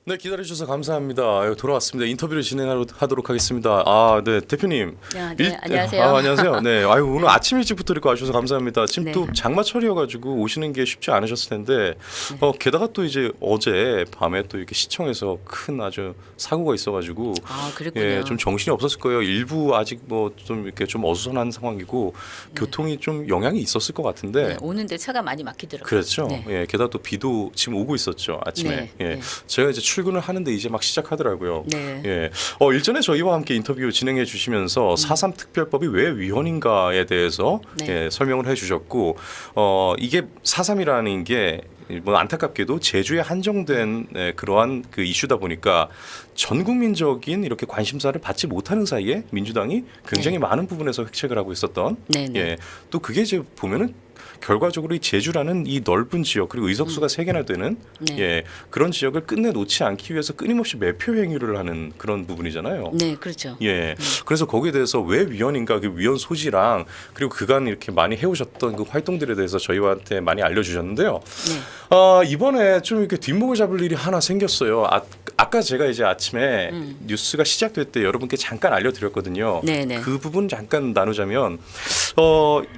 네, 기다려주셔서 감사합니다. 아유, 돌아왔습니다. 인터뷰를 진행하도록 하겠습니다. 네, 대표님. 네, 안녕하세요. 안녕하세요. 네, 오늘 아침 일찍부터 이렇게 와주셔서 감사합니다. 지금 네. 또 장마철이어가지고 오시는 게 쉽지 않으셨을 텐데, 게다가 또 이제 어제 밤에 또 이렇게 시청에서 큰 아주 사고가 있어가지고, 그랬군요. 예, 좀 정신이 없었을 거예요. 일부 아직 뭐 좀 이렇게 좀 어수선한 상황이고, 교통이 좀 영향이 있었을 것 같은데. 네, 오는데 차가 많이 막히더라고요. 그렇죠. 네. 예, 게다가 또 비도 지금 오고 있었죠, 아침에. 네, 예, 네. 제가 이제 출근을 하는데 이제 막 시작하더라고요. 네. 예, 일전에 저희와 함께 인터뷰 진행해 주시면서 4.3 특별법이 왜 위헌인가에 대해서 네. 예, 설명을 해주셨고, 이게 4.3이라는 게 뭐 안타깝게도 제주에 한정된 그러한 그 이슈다 보니까 전 국민적인 이렇게 관심사를 받지 못하는 사이에 민주당이 굉장히 많은 부분에서 획책을 하고 있었던. 네, 네. 예, 또 그게 이제 보면은 결과적으로 이 제주라는 이 넓은 지역 그리고 의석수가 3개나 되는 네. 예, 그런 지역을 끝내 놓지 않기 위해서 끊임없이 매표 행위를 하는 그런 부분이잖아요. 네, 그렇죠. 예, 그래서 거기에 대해서 왜 위헌인가 그 위헌 소지랑 그리고 그간 이렇게 많이 해오셨던 그 활동들에 대해서 저희한테 많이 알려주셨는데요. 네. 이번에 좀 이렇게 뒷목을 잡을 일이 하나 생겼어요. 아까 제가 이제 아침에 뉴스가 시작될 때 여러분께 잠깐 알려드렸거든요. 네네. 그 부분 잠깐 나누자면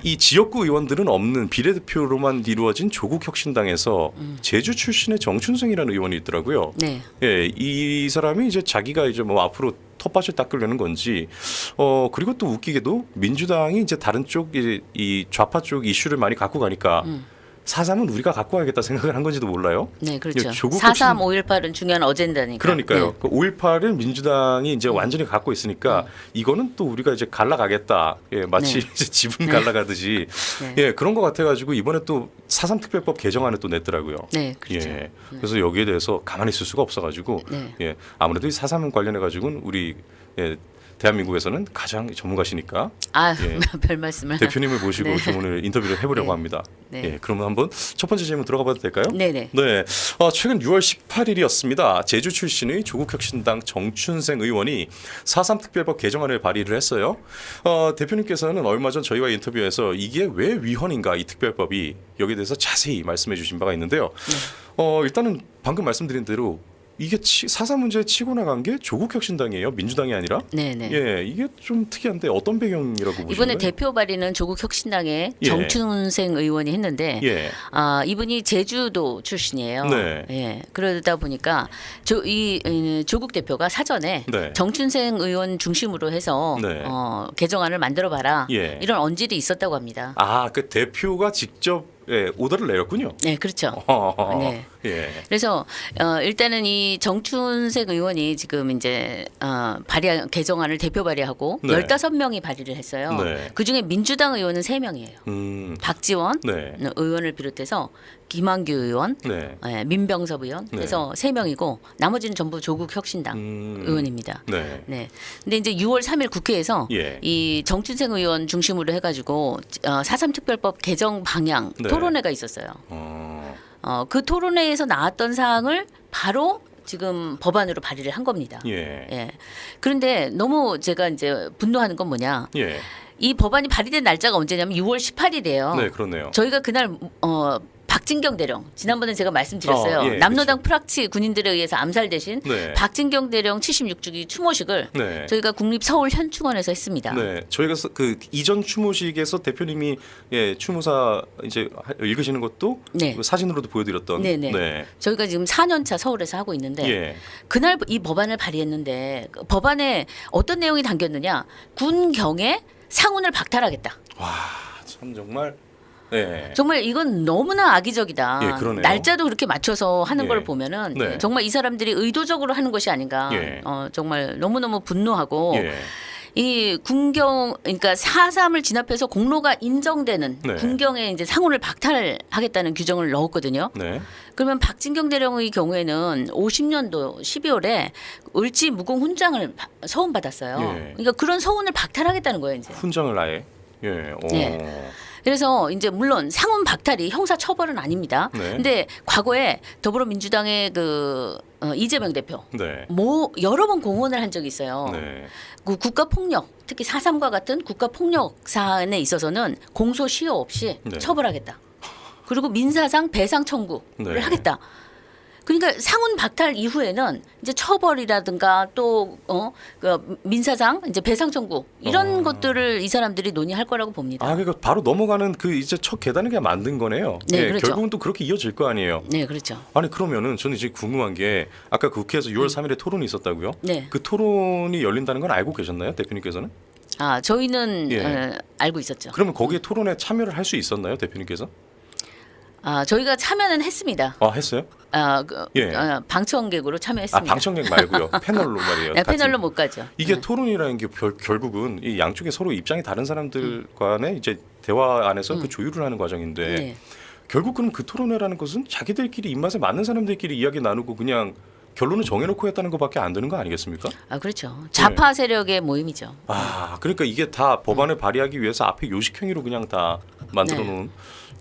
이 지역구 의원들은 없는 비례대표로만 이루어진 조국혁신당에서 제주 출신의 정춘생이라는 의원이 있더라고요. 네. 예, 이 사람이 이제 자기가 이제 뭐 앞으로 텃밭을 닦으려는 건지 그리고 또 웃기게도 민주당이 이제 다른 쪽 이 좌파 쪽 이슈를 많이 갖고 가니까 4.3은 우리가 갖고 와야겠다 생각을 한 건지도 몰라요. 네, 그렇죠. 예, 조국 4.3, 5.18은 중요한 어젠다니까. 그러니까요. 네. 그 5.18을 민주당이 이제 완전히 갖고 있으니까 이거는 또 우리가 이제 갈라가겠다. 예, 마치 네. 이제 지분 갈라가듯이 네. 예, 그런 것 같아가지고 이번에 또 4.3 특별법 개정안을 또 냈더라고요. 네, 그렇죠. 예, 그래서 여기에 대해서 가만히 있을 수가 없어가지고 네. 예, 아무래도 이 4.3 관련해가지고는 우리 대한민국에서는 가장 전문가시니까 예. 별 말씀을. 대표님을 모시고 네. 좀 오늘 인터뷰를 해보려고 네. 합니다. 네. 예, 그러면 한번 첫 번째 질문 들어가 봐도 될까요? 네네. 네, 최근 6월 18일이었습니다. 제주 출신의 조국혁신당 정춘생 의원이 4.3 특별법 개정안을 발의를 했어요. 대표님께서는 얼마 전 저희와 인터뷰에서 이게 왜 위헌인가 이 특별법이 여기에 대해서 자세히 말씀해 주신 바가 있는데요. 일단은 방금 말씀드린 대로 이게 4.3 문제에 치고 나간 게 조국혁신당이에요. 민주당이 아니라. 네네. 예, 이게 좀 특이한데 어떤 배경이라고 보시나요? 이번에 대표 발의는 조국혁신당의 예. 정춘생 의원이 했는데 예. 이분이 제주도 출신이에요. 네. 예. 그러다 보니까 조국 대표가 사전에 네. 정춘생 의원 중심으로 해서 네. 개정안을 만들어 봐라. 예. 이런 언질이 있었다고 합니다. 그 대표가 직접 오더를 내렸군요. 네, 그렇죠. 네. 예. 그래서 일단은 이 정춘생 의원이 지금 이제 개정안을 대표 발의하고 네. 15명이 발의를 했어요. 네. 그중에 민주당 의원은 3명이에요. 박지원 네. 의원을 비롯해서 김한규 의원, 네. 민병섭 의원, 그래서 3명이고 나머지는 전부 조국혁신당 의원입니다. 네. 네. 근데 이제 6월 3일 국회에서 예. 이 정춘생 의원 중심으로 해가지고 4.3 특별법 개정 방향 네. 토론회가 있었어요. 그 토론회에서 나왔던 사항을 바로 지금 법안으로 발의를 한 겁니다. 예. 예. 그런데 너무 제가 이제 분노하는 건 뭐냐? 예. 이 법안이 발의된 날짜가 언제냐면 6월 18일이에요. 네, 그렇네요. 저희가 그날 박진경 대령 지난번에 제가 말씀드렸어요. 예, 남로당 프락치 군인들에 의해서 암살되신 네. 박진경 대령 76주기 추모식을 네. 저희가 국립 서울 현충원에서 했습니다. 네, 저희가 그 이전 추모식에서 대표님이 추모사 이제 읽으시는 것도 네. 그 사진으로도 보여드렸던. 네네. 네. 저희가 지금 4년차 서울에서 하고 있는데 예. 그날 이 법안을 발의했는데 그 법안에 어떤 내용이 담겼느냐? 군경의 상훈을 박탈하겠다. 와, 참 정말. 네. 정말 이건 너무나 악의적이다. 예, 그러네요. 날짜도 그렇게 맞춰서 하는 예. 걸 보면은 네. 정말 이 사람들이 의도적으로 하는 것이 아닌가. 예. 정말 너무너무 분노하고 예. 이 군경 그러니까 4.3을 진압해서 공로가 인정되는 네. 군경에 이제 상훈을 박탈하겠다는 규정을 넣었거든요. 네. 그러면 박진경 대령의 경우에는 50년도 12월에 을지 무공 훈장을 서운받았어요. 예. 그러니까 그런 서운을 박탈하겠다는 거예요, 이제. 훈장을 아예. 예. 네. 그래서 이제 물론 상훈 박탈이 형사 처벌은 아닙니다. 네. 근데 과거에 더불어민주당의 이재명 대표 네. 여러 번 공언을 한 적이 있어요. 네. 그 국가 폭력, 특히 4.3과 같은 국가 폭력 사안에 있어서는 공소시효 없이 네. 처벌하겠다. 그리고 민사상 배상 청구를 네. 하겠다. 그러니까 상훈 박탈 이후에는 이제 처벌이라든가 또 그 민사상 이제 배상 청구 이런 것들을 이 사람들이 논의할 거라고 봅니다. 아, 그러니까 바로 넘어가는 그 이제 첫 계단을 그냥 만든 거네요. 네, 예, 그렇죠. 결국은 또 그렇게 이어질 거 아니에요. 네, 그렇죠. 아니 그러면은 저는 지금 궁금한 게 아까 그 국회에서 6월 3일에 토론이 있었다고요? 네. 그 토론이 열린다는 건 알고 계셨나요, 대표님께서는? 아, 저희는 예. 알고 있었죠. 그러면 거기에 토론에 참여를 할 수 있었나요, 대표님께서? 아, 저희가 참여는 했습니다. 아, 했어요? 예. 방청객으로 아, 참여했습니다. 방청객 말고요. 패널로 말이에요. 네, 같이. 패널로 못 가죠. 이게 네. 토론이라는 게 결국은 이 양쪽에 서로 입장이 다른 사람들 간의 이제 대화 안에서 그 조율을 하는 과정인데 네. 결국은 그 토론회라는 것은 자기들끼리 입맛에 맞는 사람들끼리 이야기 나누고 그냥 결론을 정해놓고 했다는 것밖에 안 되는 거 아니겠습니까? 아, 그렇죠. 좌파 세력의 모임이죠. 아, 그러니까 이게 다 법안을 발의하기 위해서 앞에 요식행위로 그냥 다 만들어 네. 놓은.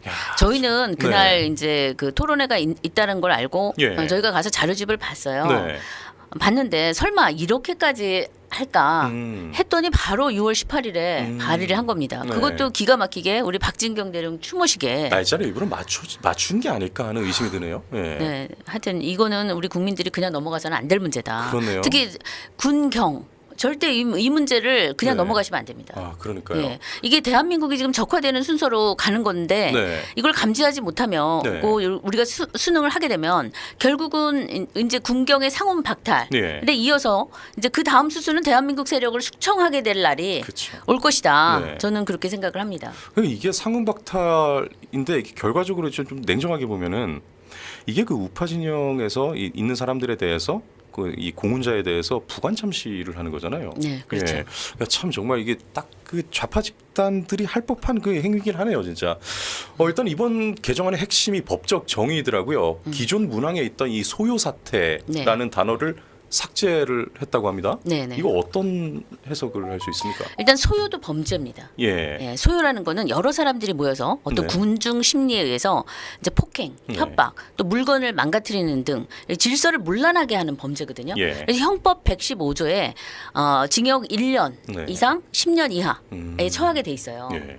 야, 저희는 그날 네. 이제 그 토론회가 있다는 걸 알고 예. 저희가 가서 자료집을 봤어요. 네. 봤는데 설마 이렇게까지 할까 했더니 바로 6월 18일에 발의를 한 겁니다. 네. 그것도 기가 막히게 우리 박진경 대령 추모식에 날짜를 일부러 맞춘 게 아닐까 하는 의심이 드네요. 예. 네, 하여튼 이거는 우리 국민들이 그냥 넘어가서는 안 될 문제다. 그러네요. 특히 군경 절대 이 문제를 그냥 네. 넘어가시면 안 됩니다. 아, 그러니까요. 예, 이게 대한민국이 지금 적화되는 순서로 가는 건데 네. 이걸 감지하지 못하면 네. 우리가 수능을 하게 되면 결국은 이제 군경의 상훈 박탈. 예. 근데 이어서 이제 그 다음 수순은 대한민국 세력을 숙청하게 될 날이 그렇죠. 올 것이다. 네. 저는 그렇게 생각을 합니다. 그러니까 이게 상훈박탈인데 이게 결과적으로 좀 냉정하게 보면은 이게 그 우파 진영에서 있는 사람들에 대해서 그 이 공훈자에 대해서 부관 참시를 하는 거잖아요. 네, 그렇죠. 예. 그러니까 참 정말 이게 딱 그 좌파 집단들이 할 법한 그 행위긴 하네요, 진짜. 일단 이번 개정안의 핵심이 법적 정의더라고요. 기존 문항에 있던 이 소요 사태라는 단어를 삭제를 했다고 합니다. 네네. 이거 어떤 해석을 할 수 있습니까? 일단 소요도 범죄입니다. 예. 예, 소요라는 거는 여러 사람들이 모여서 어떤 네. 군중 심리에 의해서 이제 폭행, 네. 협박, 또 물건을 망가뜨리는 등 질서를 문란하게 하는 범죄거든요. 예. 그래서 형법 115조에 징역 1년 네. 이상 10년 이하에 처하게 돼 있어요. 예.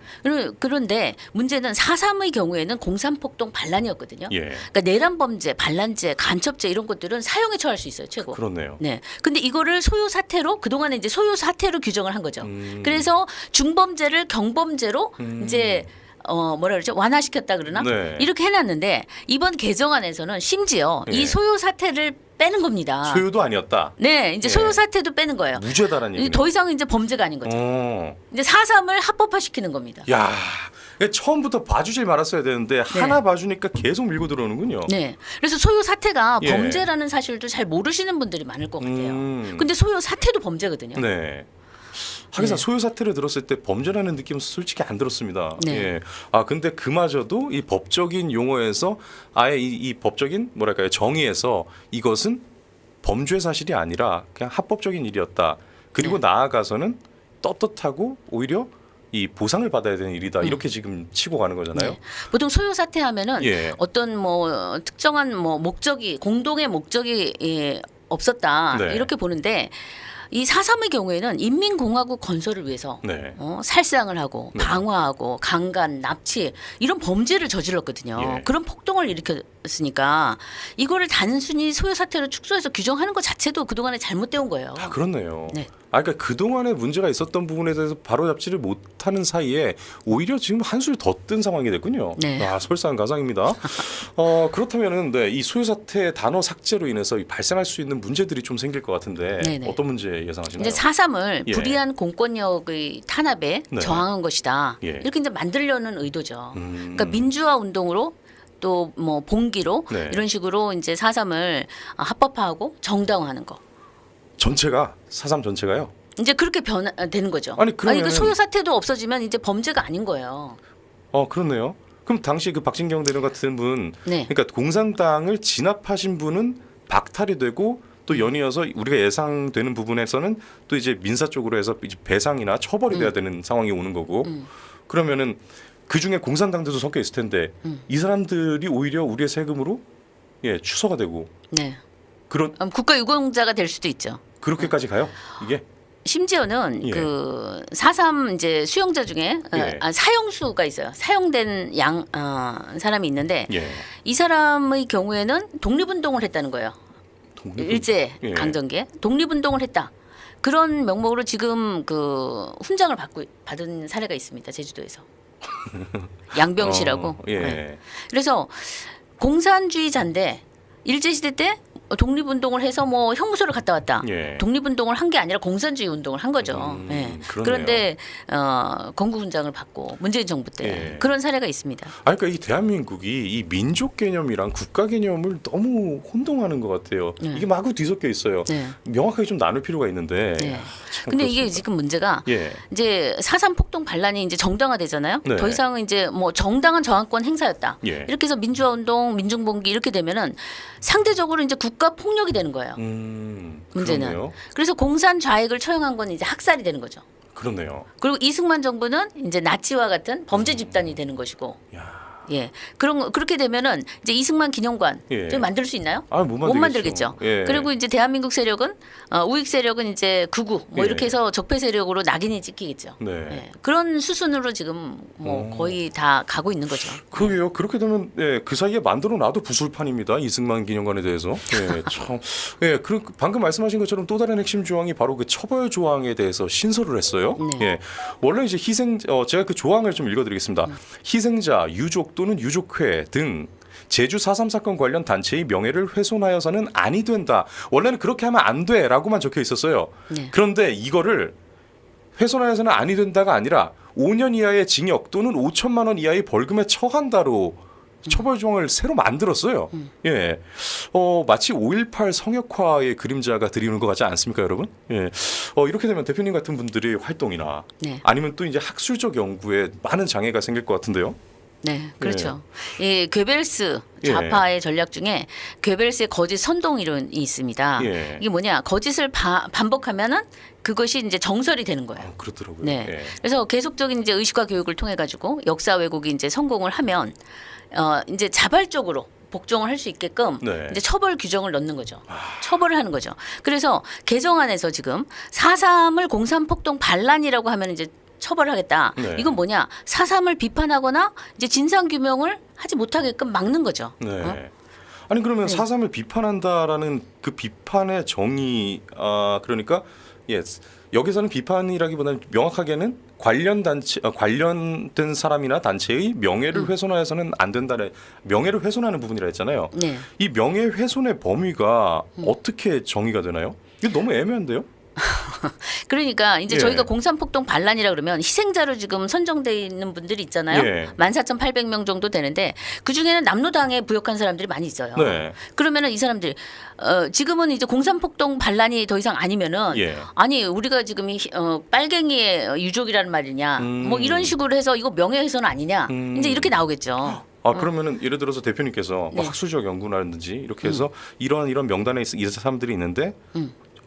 그런데 문제는 4.3의 경우에는 공산폭동 반란이었거든요. 예. 그러니까 내란 범죄, 반란죄, 간첩죄 이런 것들은 사형에 처할 수 있어요, 최고. 그렇네요. 네. 근데 이거를 소요 사태로 그동안에 이제 소요 사태로 규정을 한 거죠. 그래서 중범죄를 경범죄로 이제 뭐라 그러죠? 완화시켰다 그러나? 네. 이렇게 해놨는데 이번 개정안에서는 심지어 예. 이 소요 사태를 빼는 겁니다. 소유도 아니었다. 네, 이제 예. 소요 사태도 빼는 거예요. 무죄다라는 얘기네. 더 이상은 이제 범죄가 아닌 거죠. 어. 이제 4.3을 합법화시키는 겁니다. 야, 처음부터 봐주질 말았어야 되는데 하나 봐주니까 계속 밀고 들어오는군요. 네. 그래서 소요 사태가 예. 범죄라는 사실도 잘 모르시는 분들이 많을 것 같아요. 음. 근데 소요 사태도 범죄거든요. 네. 하기사 네. 소유 사태를 들었을 때 범죄라는 느낌은 솔직히 안 들었습니다. 네. 예. 아 근데 그마저도 이 법적인 용어에서 아예 이 법적인 뭐랄까요 정의에서 이것은 범죄 사실이 아니라 그냥 합법적인 일이었다. 그리고 네. 나아가서는 떳떳하고 오히려 이 보상을 받아야 되는 일이다. 이렇게 지금 치고 가는 거잖아요. 네. 보통 소요 사태 하면은 예. 어떤 뭐 특정한 뭐 목적이 공동의 목적이 없었다 네. 이렇게 보는데 이 4.3의 경우에는 인민공화국 건설을 위해서 네. 살상을 하고 네. 방화하고 강간, 납치 이런 범죄를 저질렀거든요. 예. 그런 폭동을 일으켰으니까 이거를 단순히 소요 사태로 축소해서 규정하는 것 자체도 그동안에 잘못되어 온 거예요. 아 그렇네요. 네. 아 그러니까 그 동안에 문제가 있었던 부분에 대해서 바로잡지를 못하는 사이에 오히려 지금 한술 더 뜬 상황이 됐군요. 네. 아 설상가상입니다. 그렇다면은 네, 이 소요 사태 단어 삭제로 인해서 발생할 수 있는 문제들이 좀 생길 것 같은데 네네. 어떤 문제 예상하시나요? 이제 4.3을 예. 불이한 공권력의 탄압에 네. 저항한 것이다. 예. 이렇게 이제 만들려는 의도죠. 그러니까 민주화 운동으로 또 뭐 봉기로 네. 이런 식으로 이제 4.3을 합법화하고 정당화하는 거. 전체가 4.3 전체가요? 이제 그렇게 변화되는 거죠. 아니, 그러면은- 이거 소요 사태도 없어지면 이제 범죄가 아닌 거예요. 그렇네요. 그럼 당시 그 박진경 대령 같은 분, 네. 그러니까 공산당을 진압하신 분은 박탈이 되고 또 연이어서 우리가 예상되는 부분에서는 또 이제 민사 쪽으로 해서 이제 배상이나 처벌이 돼야 되는 상황이 오는 거고 그러면은 그 중에 공산당들도 섞여 있을 텐데 이 사람들이 오히려 우리의 세금으로 추서가 되고 네. 그런 국가 유공자가 될 수도 있죠. 그렇게까지 가요? 이게 심지어는 예. 그 4.3 이제 수용자 중에 예. 사형수가 있어요. 사형된 사람이 있는데 예. 이 사람의 경우에는 독립운동을 했다는 거예요. 일제 예. 강점기에 독립운동을 했다. 그런 명목으로 지금 그 훈장을 받은 사례가 있습니다. 제주도에서. 양병시라고. 예. 네. 그래서 공산주의자인데 일제시대 때 독립운동을 해서 뭐 형무소를 갔다 왔다. 예. 독립운동을 한 게 아니라 공산주의 운동을 한 거죠. 예. 그러네요. 그런데 건국훈장을 받고 문재인 정부 때 예. 그런 사례가 있습니다. 아, 그러니까 이 대한민국이 이 민족 개념이랑 국가 개념을 너무 혼동하는 것 같아요. 네. 이게 마구 뒤섞여 있어요. 네. 명확하게 좀 나눌 필요가 있는데. 네. 아, 참 근데 이게 그렇습니다. 지금 문제가 예. 이제 4.3 폭동 반란이 이제 정당화되잖아요. 네. 더 이상은 이제 뭐 정당한 저항권 행사였다. 예. 이렇게 해서 민주화 운동, 민중봉기 이렇게 되면은 상대적으로 이제 국가 폭력이 되는 거예요. 문제는. 그러네요. 그래서 공산 좌익을 처형한 건 이제 학살이 되는 거죠. 그렇네요. 그리고 이승만 정부는 이제 나치와 같은 범죄 집단이 되는 것이고. 야. 예. 그렇게 되면은 이제 이승만 기념관 예. 좀 만들 수 있나요? 아, 못 만들겠죠. 예. 그리고 이제 대한민국 세력은 우익 세력은 이제 극우 뭐 예. 이렇게 해서 적폐 세력으로 낙인이 찍히겠죠. 네. 예. 그런 수순으로 지금 뭐 거의 다 가고 있는 거죠. 그게요. 그렇게 되면 예, 그 사이에 만들어 놔도 부술판입니다. 이승만 기념관에 대해서. 예, 참. 예, 방금 말씀하신 것처럼 또 다른 핵심 조항이 바로 그 처벌 조항에 대해서 신설을 했어요. 네. 예. 원래 이제 제가 그 조항을 좀 읽어드리겠습니다. 희생자, 유족 또는 유족회 등 제주 4.3 사건 관련 단체의 명예를 훼손하여서는 아니 된다. 원래는 그렇게 하면 안 돼라고만 적혀 있었어요. 네. 그런데 이거를 훼손하여서는 아니 된다가 아니라 5년 이하의 징역 또는 5천만 원 이하의 벌금에 처한다로 처벌 조항을 새로 만들었어요. 예, 마치 5.18 성역화의 그림자가 드리는 것 같지 않습니까, 여러분? 예, 이렇게 되면 대표님 같은 분들의 활동이나 네. 아니면 또 이제 학술적 연구에 많은 장애가 생길 것 같은데요. 네, 그렇죠. 이 괴벨스 예. 좌파의 전략 중에 괴벨스의 거짓 선동 이론이 있습니다. 예. 이게 뭐냐? 거짓을 반복하면은 그것이 이제 정설이 되는 거예요. 그렇더라고요. 네. 예. 그래서 계속적인 이제 의식화 교육을 통해 가지고 역사 왜곡이 이제 성공을 하면 이제 자발적으로 복종을 할 수 있게끔 네. 이제 처벌 규정을 넣는 거죠. 처벌을 하는 거죠. 그래서 개정안에서 지금 4.3을 공산폭동 반란이라고 하면 이제 처벌하겠다. 네. 이건 뭐냐? 4.3을 비판하거나 이제 진상 규명을 하지 못하게끔 막는 거죠. 네. 아니 그러면 4.3을 비판한다라는 그 비판의 정의, 그러니까 여기서는 비판이라기보다는 명확하게는 관련된 사람이나 단체의 명예를 훼손하여서는 안 된다는 명예를 훼손하는 부분이라 했잖아요. 네. 이 명예 훼손의 범위가 어떻게 정의가 되나요? 이게 너무 애매한데요? 그러니까 이제 예. 저희가 공산폭동 반란이라 그러면 희생자로 지금 선정돼 있는 분들이 있잖아요. 예. 14,800명 정도 되는데 그 중에는 남로당에 부역한 사람들이 많이 있어요. 네. 그러면은 이 사람들 지금은 이제 공산폭동 반란이 더 이상 아니면은 예. 아니 우리가 지금 빨갱이의 유족이라는 말이냐 뭐 이런 식으로 해서 이거 명예훼손 아니냐 이제 이렇게 나오겠죠. 그러면은 예를 들어서 대표님께서 뭐 네. 학술적 연구라든지 이렇게 해서 이런 명단에 이 사람들이 있는데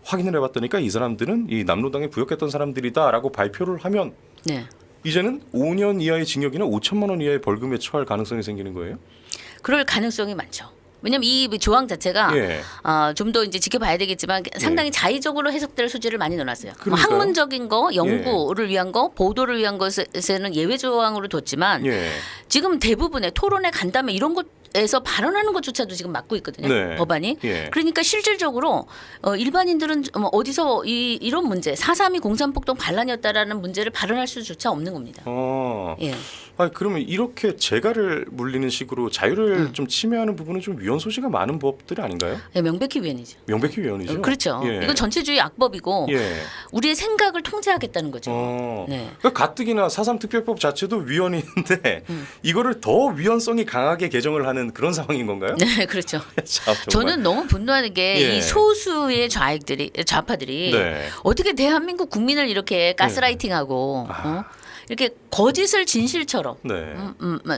확인을 해봤더니까 이 사람들은 이 남로당에 부역했던 사람들이다라고 발표를 하면 네. 이제는 5년 이하의 징역이나 5천만 원 이하의 벌금에 처할 가능성이 생기는 거예요? 그럴 가능성이 많죠. 왜냐면 이 조항 자체가 예. 좀 더 이제 지켜봐야 되겠지만 상당히 자의적으로 해석될 소지를 많이 넣어놨어요. 뭐 그러니까요. 학문적인 거, 연구를 위한 거, 보도를 위한 것에는 예외 조항으로 뒀지만 예. 지금 대부분의 토론회 간담회 이런 것에서 발언하는 것조차도 지금 막고 있거든요. 네. 법안이. 예. 그러니까 실질적으로 일반인들은 어디서 이런 문제 4.3이 공산폭동 반란이었다라는 문제를 발언할 수조차 없는 겁니다. 예. 그러면 이렇게 재갈을 물리는 식으로 자유를 좀 침해하는 부분은 좀 위헌 소지가 많은 법들이 아닌가요? 예, 명백히 위헌이죠. 명백히 위헌이죠. 그렇죠. 예. 이건 전체주의 악법이고 예. 우리의 생각을 통제하겠다는 거죠. 네. 그러니까 가뜩이나 4.3 특별법 자체도 위헌인데 이거를 더 위헌성이 강하게 개정을 하는 그런 상황인 건가요? 네, 그렇죠. 참, 정말. 저는 너무 분노하는 게 이 예. 소수의 좌파들이 네. 어떻게 대한민국 국민을 이렇게 가스라이팅하고 이렇게 거짓을 진실처럼 네.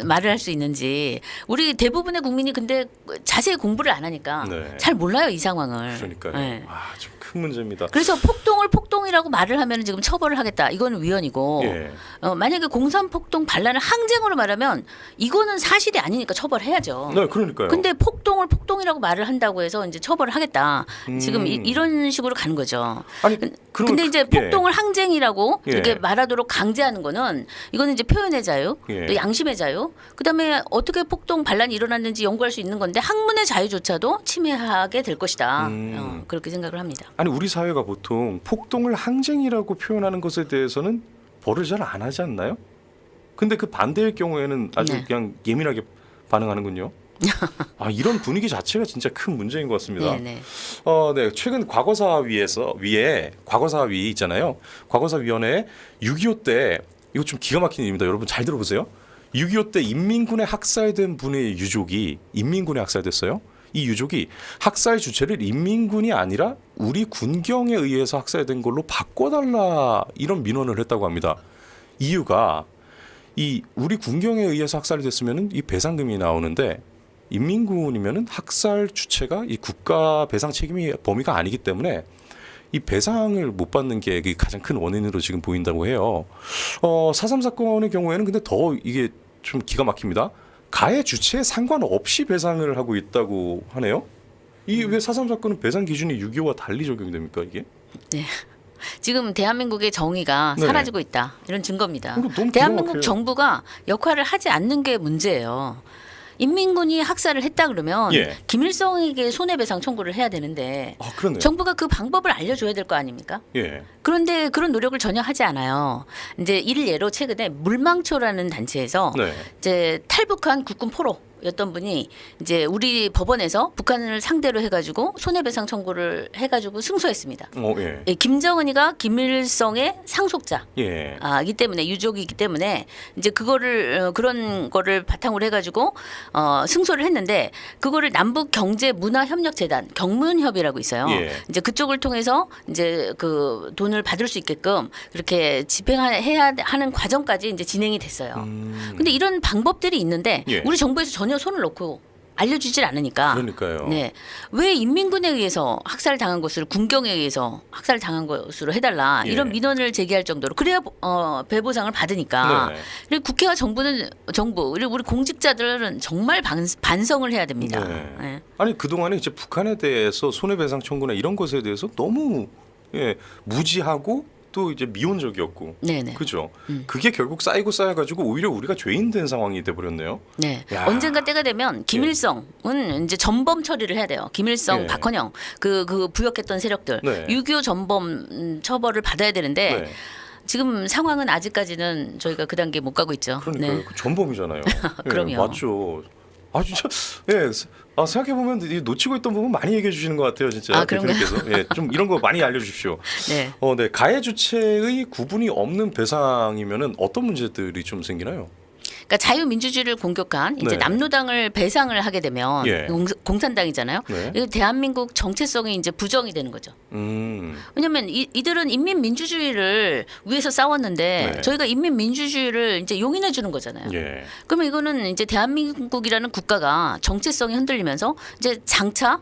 말을 할 수 있는지 우리 대부분의 국민이 근데 자세히 공부를 안 하니까 네. 잘 몰라요 이 상황을. 그러니까요. 네. 좀 큰 문제입니다. 그래서 폭동을 폭동이라고 말을 하면 지금 처벌을 하겠다. 이건 위헌이고 예. 만약에 공산폭동 반란을 항쟁으로 말하면 이거는 사실이 아니니까 처벌해야죠. 네, 그러니까요. 근데 폭동을 폭동이라고 말을 한다고 해서 이제 처벌을 하겠다. 지금 이런 식으로 가는 거죠. 아니, 근데 이제 폭동을 예. 항쟁이라고 예. 이렇게 말하도록 강제하는 거는 이거는 이제 표현의 자유, 예. 또 양심의 자유, 그다음에 어떻게 폭동 반란이 일어났는지 연구할 수 있는 건데 학문의 자유조차도 침해하게 될 것이다. 그렇게 생각을 합니다. 아니 우리 사회가 보통 폭동을 항쟁이라고 표현하는 것에 대해서는 벌을 잘 안 하지 않나요? 근데 그 반대의 경우에는 아주 네. 그냥 예민하게 반응하는군요. 이런 분위기 자체가 진짜 큰 문제인 것 같습니다. 네. 네. 최근 위에 과거사위 있잖아요. 과거사위원회에 6.25 때 이거 좀 기가 막힌 일입니다. 여러분 잘 들어보세요. 6.25 때 인민군에 학살된 분의 유족이 인민군에 학살됐어요. 이 유족이 학살 주체를 인민군이 아니라 우리 군경에 의해서 학살된 걸로 바꿔달라 이런 민원을 했다고 합니다. 이유가 이 우리 군경에 의해서 학살이 됐으면은 이 배상금이 나오는데 인민군이면은 학살 주체가 이 국가 배상 책임이 범위가 아니기 때문에 이 배상을 못 받는 게 가장 큰 원인으로 지금 보인다고 해요. 4.3 사건의 경우에는 근데 더 이게 좀 기가 막힙니다. 가해 주체에 상관없이 배상을 하고 있다고 하네요. 이 왜 4.3 사건은 배상 기준이 6.25와 달리 적용이 됩니까 이게? 네. 지금 대한민국의 정의가 네. 사라지고 있다. 이런 증거입니다. 그러니까 너무 기가 대한민국 막혀요. 정부가 역할을 하지 않는 게 문제예요. 인민군이 학살을 했다 그러면 예. 김일성에게 손해배상 청구를 해야 되는데 그러네요. 정부가 그 방법을 알려줘야 될 거 아닙니까? 예. 그런데 그런 노력을 전혀 하지 않아요. 이제 이를 예로 최근에 물망초라는 단체에서 네. 이제 탈북한 국군 포로였던 분이 이제 우리 법원에서 북한을 상대로 해가지고 손해배상 청구를 해가지고 승소했습니다. 예. 예, 김정은이가 김일성의 상속자. 예. 이기 때문에 유족이기 때문에 이제 그거를 그런 거를 바탕으로 해가지고 승소를 했는데 그거를 남북 경제 문화 협력 재단 경문협이라고 있어요. 예. 이제 그쪽을 통해서 이제 그 돈을 받을 수 있게끔 그렇게 집행해야 하는 과정까지 이제 진행이 됐어요. 근데 이런 방법들이 있는데 예. 우리 정부에서 전혀 손을 놓고 알려주질 않으니까. 그러니까요. 네. 왜 인민군에 의해서 학살당한 것을 군경에 의해서 학살당한 것으로 해달라 예. 이런 민원을 제기할 정도로 그래야 배보상을 받으니까. 네. 그리고 국회와 정부 그리고 우리 공직자들은 정말 반성을 해야 됩니다. 네. 네. 아니 그동안에 이제 북한에 대해서 손해배상 청구나 이런 것에 대해서 너무 무지하고 또 이제 미온적이었고. 네네. 그죠. 그게 결국 쌓여가지고 오히려 우리가 죄인 된 상황이 돼버렸네요. 네. 야. 언젠가 때가 되면 김일성은 이제 전범 처리를 해야 돼요. 김일성, 예. 박헌영 그 부역했던 세력들 네. 6.25 전범 처벌을 받아야 되는데 네. 지금 상황은 아직까지는 저희가 그 단계 못 가고 있죠. 그러니까 네. 그 전범이잖아요. 그럼요. 맞죠. 진짜 생각해 보면 놓치고 있던 부분 많이 얘기해 주시는 것 같아요, 진짜 그런가요? 대표님께서. 좀 이런 거 많이 알려주십시오. 네. 네. 가해 주체의 구분이 없는 배상이면은 어떤 문제들이 좀 생기나요? 그러니까 자유민주주의를 공격한 이제 네. 남로당을 배상을 하게 되면 예. 공산당이잖아요. 네. 이거 대한민국 정체성이 이제 부정이 되는 거죠. 왜냐하면 이들은 인민민주주의를 위해서 싸웠는데 네. 저희가 인민민주주의를 이제 용인해 주는 거잖아요. 예. 그러면 이거는 이제 대한민국이라는 국가가 정체성이 흔들리면서 이제 장차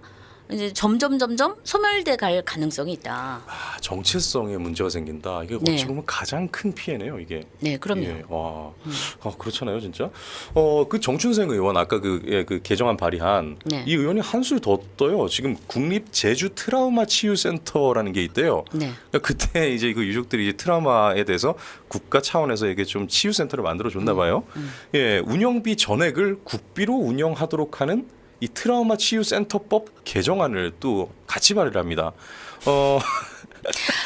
이제 점점 소멸돼 갈 가능성이 있다. 정체성에 문제가 생긴다. 이게 네. 어찌 보면 가장 큰 피해네요, 이게. 네, 그럼요. 예. 그렇잖아요, 진짜. 그 정춘생 의원 아까 그 개정안 발의한 네. 이 의원이 한술 더 떠요. 지금 국립 제주 트라우마 치유 센터라는 게 있대요. 네. 그러니까 그때 이제 그 유족들이 이제 트라우마에 대해서 국가 차원에서 이게 좀 치유 센터를 만들어 줬나 봐요. 예, 운영비 전액을 국비로 운영하도록 하는 이 트라우마 치유 센터법 개정안을 또 같이 발의를 합니다.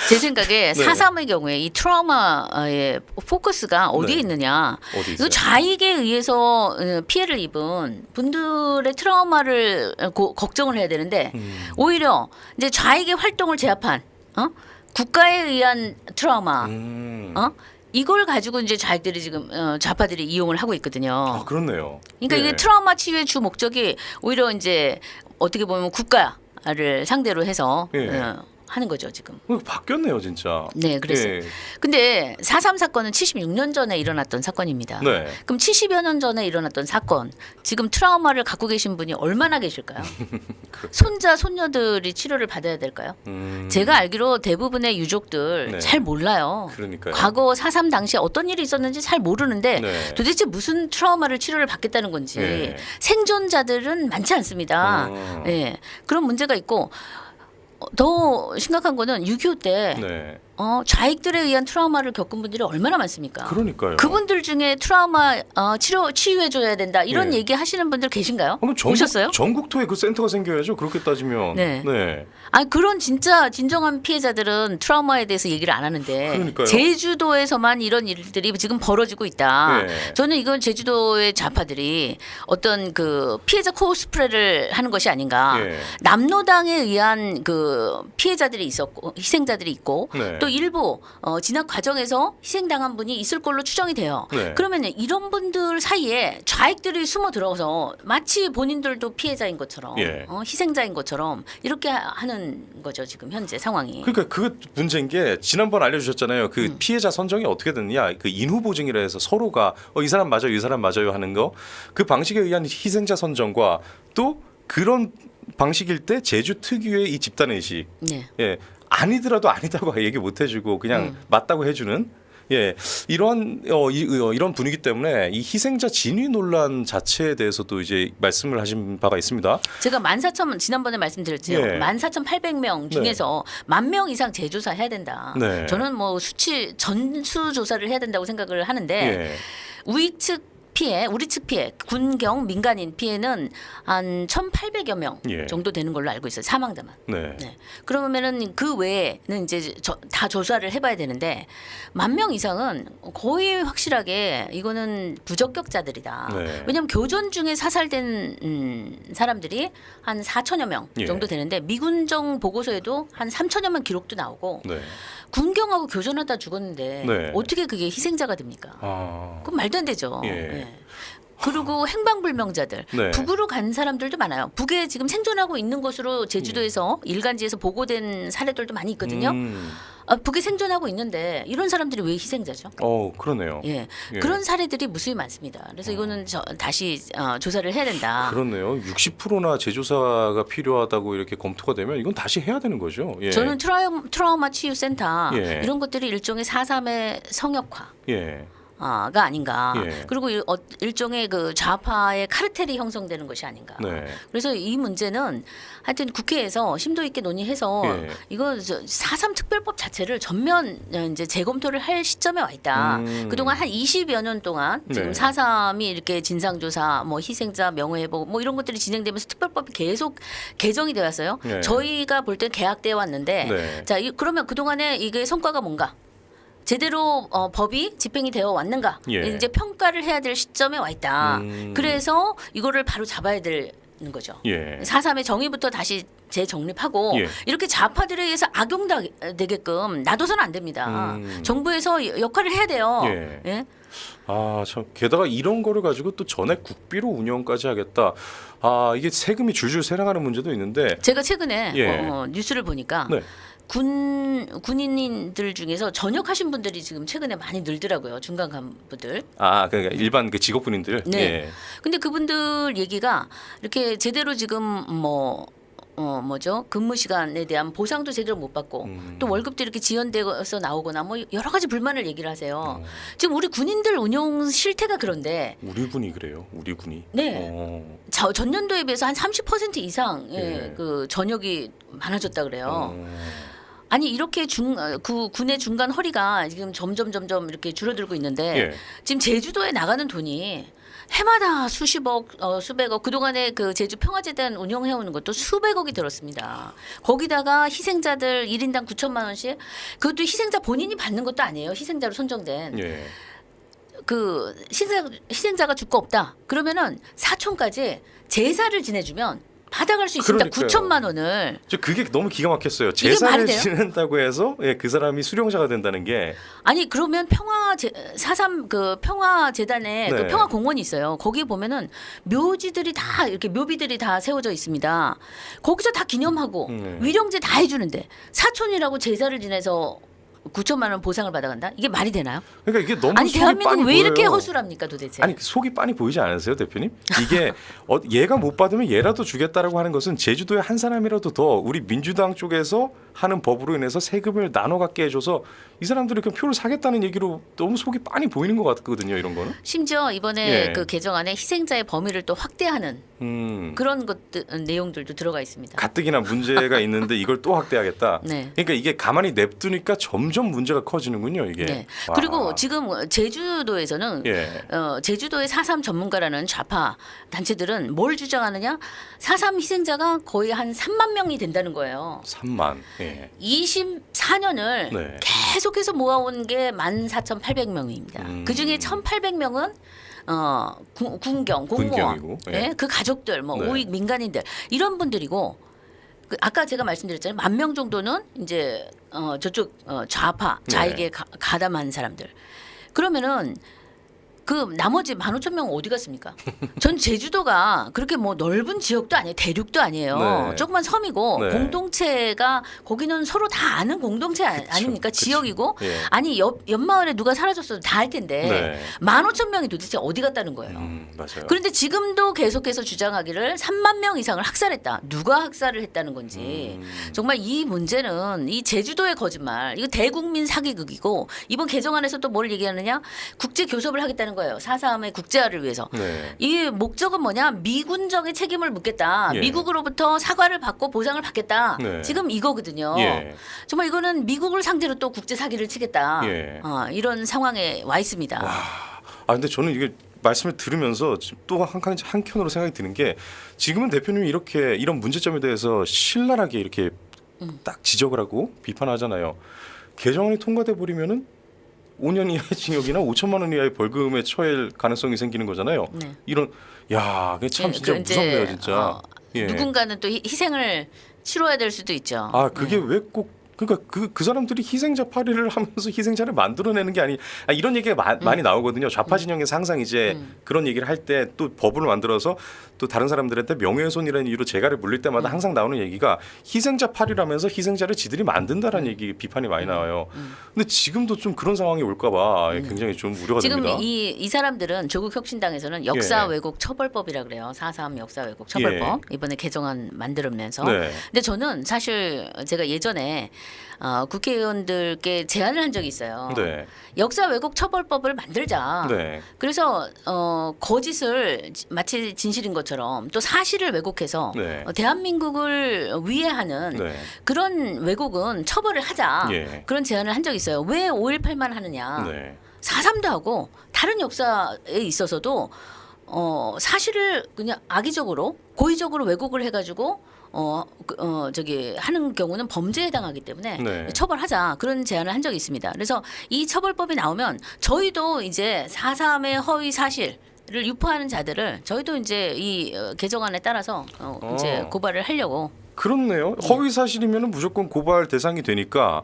제 생각에 네. 4.3의 경우에 이 트라우마의 포커스가 어디에 네. 있느냐. 어디 이거 있어요? 좌익에 의해서 피해를 입은 분들의 트라우마를 걱정을 해야 되는데 오히려 이제 좌익의 활동을 제압한 국가에 의한 트라우마 이걸 가지고 이제 좌익들이 지금 좌파들이 이용을 하고 있거든요. 그렇네요. 그러니까 예. 이게 트라우마 치유의 주 목적이 오히려 이제 어떻게 보면 국가를 상대로 해서 예. 하는 거죠 지금. 바뀌었네요, 진짜. 네, 그래서 예. 근데 4.3 사건은 76년 전에 일어났던 사건입니다. 네. 그럼 70여 년 전에 일어났던 사건, 지금 트라우마를 갖고 계신 분이 얼마나 계실까요? 손자, 손녀들이 치료를 받아야 될까요? 제가 알기로 대부분의 유족들 네. 잘 몰라요. 그러니까요. 과거 4.3 당시에 어떤 일이 있었는지 잘 모르는데 네. 도대체 무슨 트라우마를 치료를 받겠다는 건지 네. 생존자들은 많지 않습니다. 예, 그런 문제가 있고 더 심각한 거는 6.25 때 네. 좌익들에 의한 트라우마를 겪은 분들이 얼마나 많습니까? 그러니까요. 그분들 중에 트라우마 치유해줘야 된다 이런 네. 얘기 하시는 분들 계신가요? 그럼 보셨어요? 전국토에 그 센터가 생겨야죠. 그렇게 따지면. 네. 네. 아니 그런 진짜 진정한 피해자들은 트라우마에 대해서 얘기를 안 하는데 그러니까요. 제주도에서만 이런 일들이 지금 벌어지고 있다. 네. 저는 이건 제주도의 좌파들이 어떤 그 피해자 코스프레를 하는 것이 아닌가. 예. 남로당에 의한 그 피해자들이 있었고 희생자들이 있고 네. 또 일부 진압 과정에서 희생당한 분이 있을 걸로 추정이 돼요. 네. 그러면 이런 분들 사이에 좌익들이 숨어 들어가서 마치 본인들도 피해자인 것처럼 예. 희생자인 것처럼 이렇게 하는 거죠 지금 현재 상황이. 그러니까 그 문제인 게 지난번 알려주셨잖아요. 그 피해자 선정이 어떻게 됐느냐. 그 인후보증이라 해서 서로가 이 사람 맞아요, 이 사람 맞아요 하는 거. 그 방식에 의한 희생자 선정과 또 그런 방식일 때 제주 특유의 이 집단의식. 네. 예, 아니더라도 아니다고 얘기 못 해주고 그냥 맞다고 해주는. 예, 이런 분위기 때문에 이 희생자 진위 논란 자체에 대해서도 이제 말씀을 하신 바가 있습니다. 제가 14,000 지난번에 말씀드렸죠. 예. 14,800명 중에서 10,000명 이상 재조사 해야 된다. 네. 저는 뭐 수치 전수 조사를 해야 된다고 생각을 하는데 예. 우리 측 피해, 우리 측 피해, 군경 민간인 피해는 한 1,800여 명 예. 정도 되는 걸로 알고 있어요. 사망자만. 네. 네. 그러면은 그 외에는 이제 다 조사를 해봐야 되는데 10,000명 이상은 거의 확실하게 이거는 부적격자들이다. 네. 왜냐하면 교전 중에 사살된 사람들이 한 4,000여 명 예. 정도 되는데 미군정 보고서에도 한 3,000여 명 기록도 나오고 네. 군경하고 교전하다 죽었는데 네. 어떻게 그게 희생자가 됩니까? 아. 그건 말도 안 되죠. 예. 네. 그리고 행방불명자들 네. 북으로 간 사람들도 많아요. 북에 지금 생존하고 있는 것으로 제주도에서 일간지에서 보고된 사례들도 많이 있거든요. 북에 생존하고 있는데 이런 사람들이 왜 희생자죠? 그러네요. 예. 예. 그런 사례들이 무수히 많습니다. 그래서 이거는 다시 조사를 해야 된다. 그렇네요. 60%나 재조사가 필요하다고 이렇게 검토가 되면 이건 다시 해야 되는 거죠. 예. 저는 트라우마 치유센터 예. 이런 것들이 일종의 4.3의 성역화. 예. 가 아닌가. 예. 그리고 일종의 그 좌파의 카르텔이 형성되는 것이 아닌가. 네. 그래서 이 문제는 하여튼 국회에서 심도 있게 논의해서 예. 이거 4.3 특별법 자체를 전면 이제 재검토를 할 시점에 와 있다. 그동안 한 20여 년 동안 지금 네. 4.3이 이렇게 진상조사, 뭐 희생자 명예회복 뭐 이런 것들이 진행되면서 특별법이 계속 개정이 되어 왔어요. 네. 저희가 볼 땐 계약되어 왔는데 네. 자, 그러면 그동안에 이게 성과가 뭔가? 제대로 법이 집행이 되어 왔는가 예. 이제 평가를 해야 될 시점에 와 있다. 그래서 이거를 바로 잡아야 되는 거죠. 예. 4.3의 정의부터 다시 재정립하고 예. 이렇게 좌파들에 의해서 악용되게끔 놔둬서는 안 됩니다. 정부에서 역할을 해야 돼요. 예. 예? 참 게다가 이런 거를 가지고 또 전액 국비로 운영까지 하겠다. 이게 세금이 줄줄 새나가는 문제도 있는데. 제가 최근에 예. 뉴스를 보니까 네. 군인들 중에서 전역하신 분들이 지금 최근에 많이 늘더라고요. 중간 간부들. 그러니까 일반 그 직업군인들. 네. 예. 근데 그분들 얘기가 이렇게 제대로 지금 근무 시간에 대한 보상도 제대로 못 받고 또 월급도 이렇게 지연돼서 나오거나 뭐 여러 가지 불만을 얘기를 하세요. 지금 우리 군인들 운용 실태가 그런데 우리 군이 그래요. 우리 군이. 네. 전년도에 비해서 한 30% 이상의 예. 그 전역이 많아졌다 그래요. 아니 이렇게 군의 중간 허리가 지금 점점 이렇게 줄어들고 있는데 예. 지금 제주도에 나가는 돈이 해마다 수십억, 수백억 그동안에 그 제주 평화재단 운영해오는 것도 수백억이 들었습니다. 거기다가 희생자들 1인당 9천만 원씩 그것도 희생자 본인이 받는 것도 아니에요. 희생자로 선정된. 예. 그 희생자가 죽고 없다. 그러면은 사촌까지 제사를 지내주면 받아갈 수 있습니다. 그러니까요. 9천만 원을. 저 그게 너무 기가 막혔어요. 이게 말이 재산을 돼요? 지낸다고 해서 예, 그 사람이 수령자가 된다는 게 아니 그러면 사삼 그 평화재단에 네. 그 평화공원이 있어요. 거기 보면은 묘지들이 다 이렇게 묘비들이 다 세워져 있습니다. 거기서 다 기념하고 위령제 다 해주는데 사촌이라고 제사를 지내서 9천만 원 보상을 받아간다? 이게 말이 되나요? 그러니까 이게 너무 아니 속이 대한민국 빤히 왜 이렇게 보여요. 허술합니까 도대체? 아니 속이 빤히 보이지 않으세요, 대표님? 이게 얘가 못 받으면 얘라도 주겠다라고 하는 것은 제주도에 한 사람이라도 더 우리 민주당 쪽에서 하는 법으로 인해서 세금을 나눠 갖게 해줘서 이 사람들이 그 표를 사겠다는 얘기로 너무 속이 빤히 보이는 것 같거든요, 이런 거는. 심지어 이번에 예. 그 개정안에 희생자의 범위를 또 확대하는 그런 것들 내용들도 들어가 있습니다. 가뜩이나 문제가 있는데 이걸 또 확대하겠다. 네. 그러니까 이게 가만히 냅두니까 점점 문제가 커지는군요, 이게. 네. 와. 그리고 지금 제주도에서는 예. 제주도의 4.3 전문가라는 좌파 단체들은 뭘 주장하느냐? 4.3 희생자가 거의 한 3만 명이 된다는 거예요. 3만. 예. 24년을 네. 계속해서 모아온 게 14,800명입니다. 그중에 1,800명은 군경, 공무원, 군경이고, 예. 예, 그 가족들, 뭐 네. 우익 민간인들 이런 분들이고 그 아까 제가 말씀드렸잖아요. 10,000명 정도는 이제 저쪽 좌파 좌익에 가담한 사람들. 그러면은 그 나머지 15,000명 어디 갔습니까? 전 제주도가 그렇게 뭐 넓은 지역도 아니에요. 대륙도 아니에요. 네. 조그만 섬이고 네. 공동체가 거기는 서로 다 아는 공동체 아닙니까? 그쵸. 지역이고 예. 아니 옆마을에 누가 사라졌어도 다 알 텐데 네. 15,000명이 도대체 어디 갔다는 거예요. 맞아요. 그런데 지금도 계속해서 주장하기를 3만 명 이상을 학살했다. 누가 학살을 했다는 건지. 정말 이 문제는 이 제주도의 거짓말. 이거 대국민 사기극이고 이번 개정안에서 또 뭘 얘기하느냐? 국제 교섭을 하겠다는 거예요. 4.3의 국제화를 위해서. 네. 이 목적은 뭐냐? 미군정의 책임을 묻겠다. 예. 미국으로부터 사과를 받고 보상을 받겠다. 네. 지금 이거거든요. 예. 정말 이거는 미국을 상대로 또 국제 사기를 치겠다. 예. 이런 상황에 와 있습니다. 아 근데 저는 이게 말씀을 들으면서 또 한켠으로 생각이 드는 게 지금은 대표님이 이렇게 이런 문제점에 대해서 신랄하게 이렇게 딱 지적을 하고 비판하잖아요. 개정안이 통과돼 버리면은 5년 이하의 징역이나 5천만 원 이하의 벌금에 처할 가능성이 생기는 거잖아요. 네. 이런 야, 그게 참 예, 진짜 그 이제, 무섭네요, 진짜. 예. 누군가는 또 희생을 치러야 될 수도 있죠. 아 그게 네. 왜 꼭 그러니까 그 사람들이 희생자 파리를 하면서 희생자를 만들어내는 게 이런 얘기가 많이 나오거든요. 좌파 진영에서 항상 이제 그런 얘기를 할 때 또 법을 만들어서 또 다른 사람들한테 명예훼손이라는 이유로 재가를 물릴 때마다 항상 나오는 얘기가 희생자 파리라면서 희생자를 지들이 만든다라는 얘기 비판이 많이 나와요. 근데 지금도 좀 그런 상황이 올까봐 굉장히 좀 우려가 지금 됩니다. 이 사람들은 조국혁신당에서는 역사 왜곡 처벌법이라 그래요. 4.3 역사 왜곡 처벌법 이번에 개정안 만들면서. 네. 근데 저는 사실 제가 예전에 국회의원들께 제안을 한 적이 있어요. 네. 역사 왜곡 처벌법을 만들자. 네. 그래서 거짓을 마치 진실인 것처럼 또 사실을 왜곡해서 네. 대한민국을 위해하는 네. 그런 왜곡은 처벌을 하자. 예. 그런 제안을 한 적이 있어요. 왜 5.18만 하느냐. 네. 4.3도 하고 다른 역사에 있어서도 사실을 그냥 악의적으로 고의적으로 왜곡을 해가지고 저기 하는 경우는 범죄에 해당하기 때문에 네. 처벌하자 그런 제안을 한 적이 있습니다. 그래서 이 처벌법이 나오면 저희도 이제 4.3의 허위 사실을 유포하는 자들을 저희도 이제 이 개정안에 따라서 이제 고발을 하려고. 그렇네요. 허위 사실이면 무조건 고발 대상이 되니까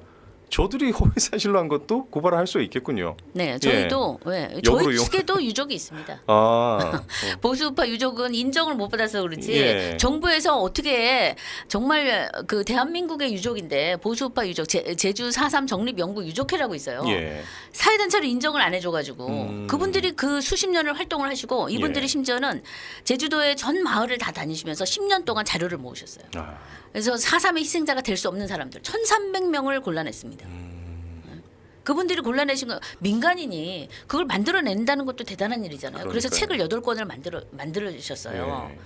저들이 허위 사실로 한 것도 고발을 할 수 있겠군요. 네, 저희도 저희 역으로 측에도 유족이 있습니다. 아, 보수우파 유족은 인정을 못 받아서 그렇지 예. 정부에서 어떻게 정말 그 대한민국의 유족인데 보수우파 유족 제주 4.3 정립연구 유족회라고 있어요. 예. 사회단체로 인정을 안 해줘가지고 그분들이 그 수십 년을 활동을 하시고 이분들이 예. 심지어는 제주도의 전 마을을 다 다니시면서 10년 동안 자료를 모으셨어요. 아, 그래서 4.3의 희생자가 될 수 없는 사람들 1,300명을 골라냈습니다. 그분들이 골라내신 거 민간인이 그걸 만들어낸다는 것도 대단한 일이잖아요. 그래서 그러니까요. 책을 8권을 만들어주셨어요. 예.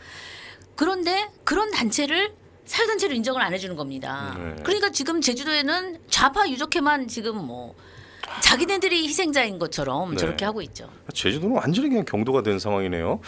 그런데 그런 단체를 사회단체로 인정을 안 해주는 겁니다. 네. 그러니까 지금 제주도에는 좌파 유족회만 지금 뭐 자기네들이 희생자인 것처럼 네. 저렇게 하고 있죠. 제주도는 완전히 그냥 경도가 된 상황이네요.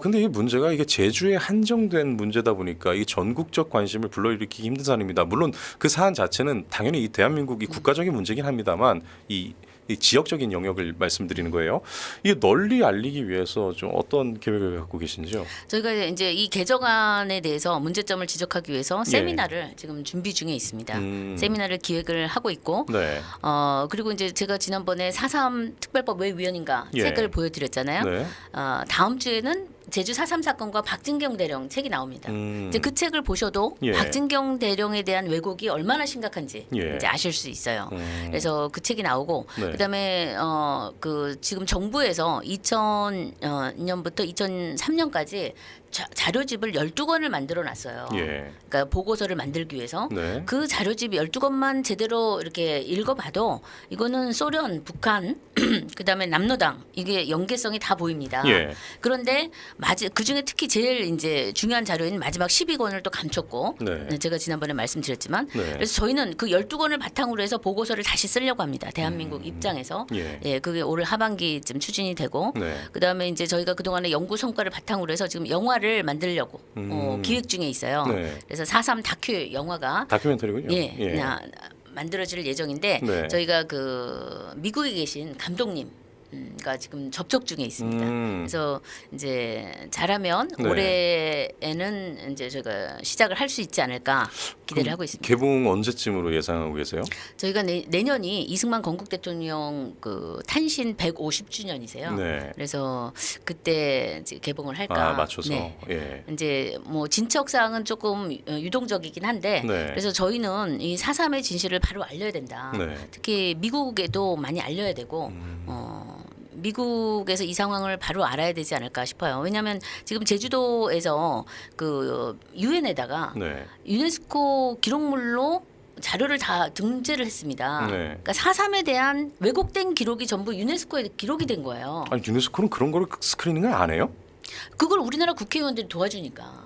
근데 이 문제가 이게 제주에 한정된 문제다 보니까 이게 전국적 관심을 불러일으키기 힘든 사안입니다. 물론 그 사안 자체는 당연히 이 대한민국이 국가적인 문제긴 합니다만 이 이 지역적인 영역을 말씀드리는 거예요. 이 널리 알리기 위해서 좀 어떤 계획을 갖고 계신지요? 저희가 이제 이 개정안에 대해서 문제점을 지적하기 위해서 예. 세미나를 지금 준비 중에 있습니다. 세미나를 기획을 하고 있고 네. 그리고 이제 제가 지난번에 4.3 특별법 왜 위헌인가 예. 책을 보여드렸잖아요. 네. 다음 주에는 제주 4.3 사건과 박진경 대령 책이 나옵니다. 이제 그 책을 보셔도 예. 박진경 대령에 대한 왜곡이 얼마나 심각한지 예. 이제 아실 수 있어요. 그래서 그 책이 나오고 네. 그다음에 그 지금 정부에서 2000년부터 2003년까지 자료집을 12권을 만들어 놨어요. 예. 그러니까 보고서를 만들기 위해서 네. 그 자료집 12권만 제대로 이렇게 읽어봐도 이거는 소련, 북한, 그다음에 남로당 이게 연계성이 다 보입니다. 예. 그런데 그중에 특히 제일 이제 중요한 자료인 마지막 12권을 또 감췄고 네. 제가 지난번에 말씀드렸지만 네. 그래서 저희는 그 12권을 바탕으로 해서 보고서를 다시 쓰려고 합니다. 대한민국 입장에서. 예. 예, 그게 올 하반기쯤 추진이 되고 네. 그다음에 이제 저희가 그동안의 연구 성과를 바탕으로 해서 지금 영화를 만들려고 기획 중에 있어요. 네. 그래서 4.3 다큐 영화가 다큐멘터리군요. 예, 만들어질 예정인데 네. 저희가 그 미국에 계신 감독님과 지금 접촉 중에 있습니다. 그래서 이제 잘하면 네. 올해에는 이제 저희가 시작을 할 수 있지 않을까 기대를 하고 있습니다. 개봉 언제쯤으로 예상하고 계세요? 저희가 내년이 이승만 건국 대통령 그 탄신 150주년이세요. 네. 그래서 그때 이제 개봉을 할까. 맞춰서. 네. 예. 이제 뭐 진척 사항은 조금 유동적이긴 한데 네. 그래서 저희는 이 4.3의 진실을 바로 알려야 된다. 네. 특히 미국에도 많이 알려야 되고 미국에서 이 상황을 바로 알아야 되지 않을까 싶어요. 왜냐하면 지금 제주도에서 그 유엔에다가 네. 유네스코 기록물로 자료를 다 등재를 했습니다. 네. 그러니까 4.3에 대한 왜곡된 기록이 전부 유네스코에 기록이 된 거예요. 아니 유네스코는 그런 거를 스크리닝을 안 해요? 그걸 우리나라 국회의원들이 도와주니까.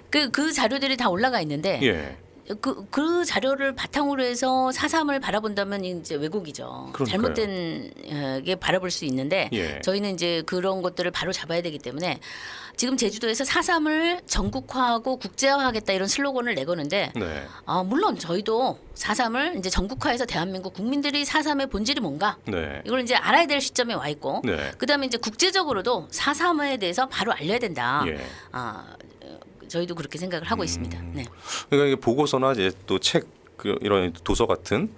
그 자료들이 다 올라가 있는데 예. 그 자료를 바탕으로 해서 4.3을 바라본다면 이제 왜곡이죠. 그러니까요. 잘못된 게 바라볼 수 있는데 예. 저희는 이제 그런 것들을 바로 잡아야 되기 때문에 지금 제주도에서 4.3을 전국화하고 국제화하겠다 이런 슬로건을 내거는데 네. 물론 저희도 4.3을 이제 전국화해서 대한민국 국민들이 4.3의 본질이 뭔가 네. 이걸 이제 알아야 될 시점에 와 있고 네. 그다음에 이제 국제적으로도 4.3에 대해서 바로 알려야 된다. 예. 저희도 그렇게 생각을 하고 있습니다. 네. 그러니까 이게 보고서나 이제 또 책 이런 도서 같은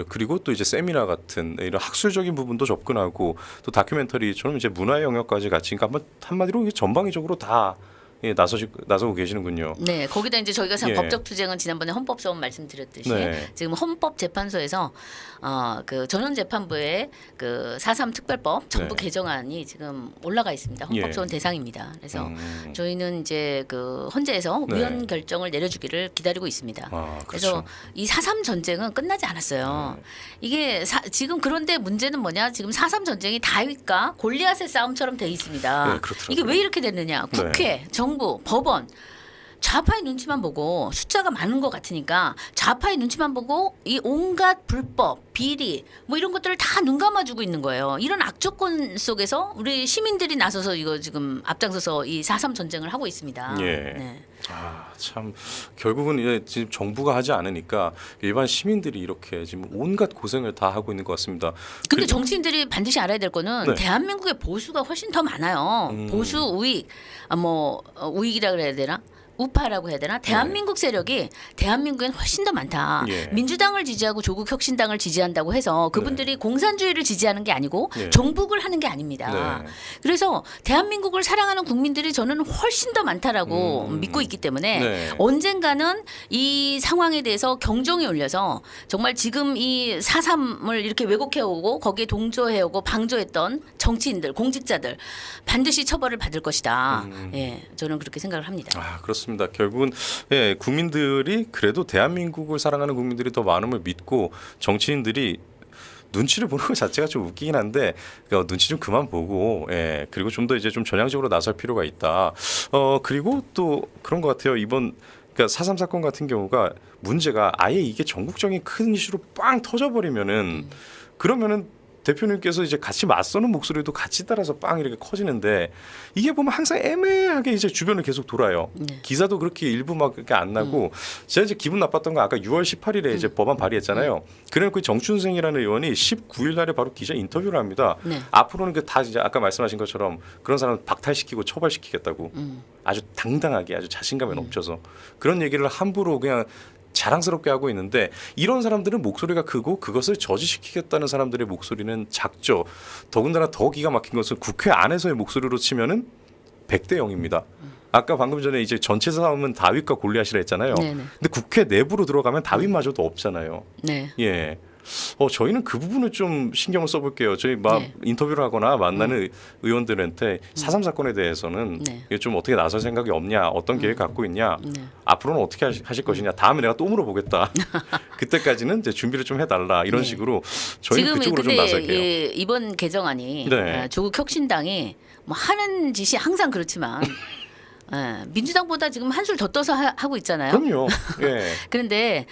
그리고 또 이제 세미나 같은 이런 학술적인 부분도 접근하고 또 다큐멘터리처럼 이제 문화 영역까지 같이 그러니까 한마디로 전방위적으로 다 나서고 계시는군요. 네, 거기다 이제 저희가 예. 법적 투쟁은 지난번에 헌법소원 말씀드렸듯이 네. 지금 헌법재판소에서 그 전원재판부의 그 4.3 특별법 정부 네. 개정안이 지금 올라가 있습니다. 헌법소원 대상입니다. 그래서 저희는 이제 그 헌재에서 네. 위헌 결정을 내려주기를 기다리고 있습니다. 그렇죠. 그래서 이 4.3 전쟁은 끝나지 않았어요. 이게 지금 그런데 문제는 뭐냐? 지금 4.3 전쟁이 다윗과 골리앗의 싸움처럼 돼 있습니다. 네, 그렇더라고요. 이게 왜 이렇게 됐느냐? 국회, 정부, 법원 좌파의 눈치만 보고 숫자가 많은 것 같으니까 좌파의 눈치만 보고 이 온갖 불법, 비리 뭐 이런 것들을 다 눈 감아주고 있는 거예요. 이런 악조건 속에서 우리 시민들이 나서서 이거 지금 앞장서서 이 4.3 전쟁을 하고 있습니다. 예. 네. 참 결국은 이제 지금 정부가 하지 않으니까 일반 시민들이 이렇게 지금 온갖 고생을 다 하고 있는 것 같습니다. 근데 정치인들이 반드시 알아야 될 거는 네. 대한민국의 보수가 훨씬 더 많아요. 보수 우익, 우익이라 그래야 되나? 우파라고 해야 되나? 대한민국 세력이 대한민국엔 훨씬 더 많다. 예. 민주당을 지지하고 조국혁신당을 지지한다고 해서 그분들이 공산주의를 지지하는 게 아니고 예. 종북을 하는 게 아닙니다. 네. 그래서 대한민국을 사랑하는 국민들이 저는 훨씬 더 많다라고 믿고 있기 때문에 네. 언젠가는 이 상황에 대해서 경종이 울려서 정말 지금 이 4.3을 이렇게 왜곡해오고 거기에 동조해오고 방조했던 정치인들, 공직자들 반드시 처벌을 받을 것이다. 예, 저는 그렇게 생각을 합니다. 그렇습니다. 결국은 국민들이 그래도 대한민국을 사랑하는 국민들이 더 많음을 믿고 정치인들이 눈치를 보는 것 자체가 좀 웃기긴 한데 그러니까 눈치 좀 그만 보고 그리고 좀 더 이제 좀 전향적으로 나설 필요가 있다. 그리고 또 그런 것 같아요. 이번 그러니까 4.3 사건 같은 경우가 문제가 아예 이게 전국적인 큰 이슈로 빵 터져버리면은 그러면은 대표님께서 이제 같이 맞서는 목소리도 같이 따라서 빵 이렇게 커지는데 이게 보면 항상 애매하게 이제 주변을 계속 돌아요. 네. 기사도 그렇게 일부 막 그렇게 안 나고 제가 이제 기분 나빴던 거 아까 6월 18일에 이제 법안 발의했잖아요. 그래놓고 정춘생이라는 의원이 19일 날에 바로 기자 인터뷰를 합니다. 네. 앞으로는 그 다 이제 아까 말씀하신 것처럼 그런 사람 박탈시키고 처벌시키겠다고 아주 당당하게 아주 자신감에 넘쳐서 그런 얘기를 함부로 그냥 자랑스럽게 하고 있는데 이런 사람들은 목소리가 크고 그것을 저지시키겠다는 사람들의 목소리는 작죠. 더군다나 더 기가 막힌 것은 국회 안에서의 목소리로 치면은 100대 0입니다. 아까 방금 전에 이제 전체 싸움은 다윗과 골리앗이라 했잖아요. 네네. 근데 국회 내부로 들어가면 다윗마저도 없잖아요. 네. 예. 저희는 그 부분을 좀 신경을 써볼게요. 저희 막 네. 인터뷰를 하거나 만나는 의원들한테 4.3 사건에 대해서는 네. 이게 좀 어떻게 나설 생각이 없냐, 어떤 계획 갖고 있냐, 네. 앞으로는 어떻게 하실 것이냐, 다음에 내가 또 물어보겠다. 그때까지는 이제 준비를 좀 해달라 이런 네. 식으로 저희는 지금 그쪽으로 좀 근데 나설게요. 이번 개정안이 네. 조국 혁신당이 뭐 하는 짓이 항상 그렇지만 민주당보다 지금 한술 더 떠서 하고 있잖아요. 그럼요. 예. 그런데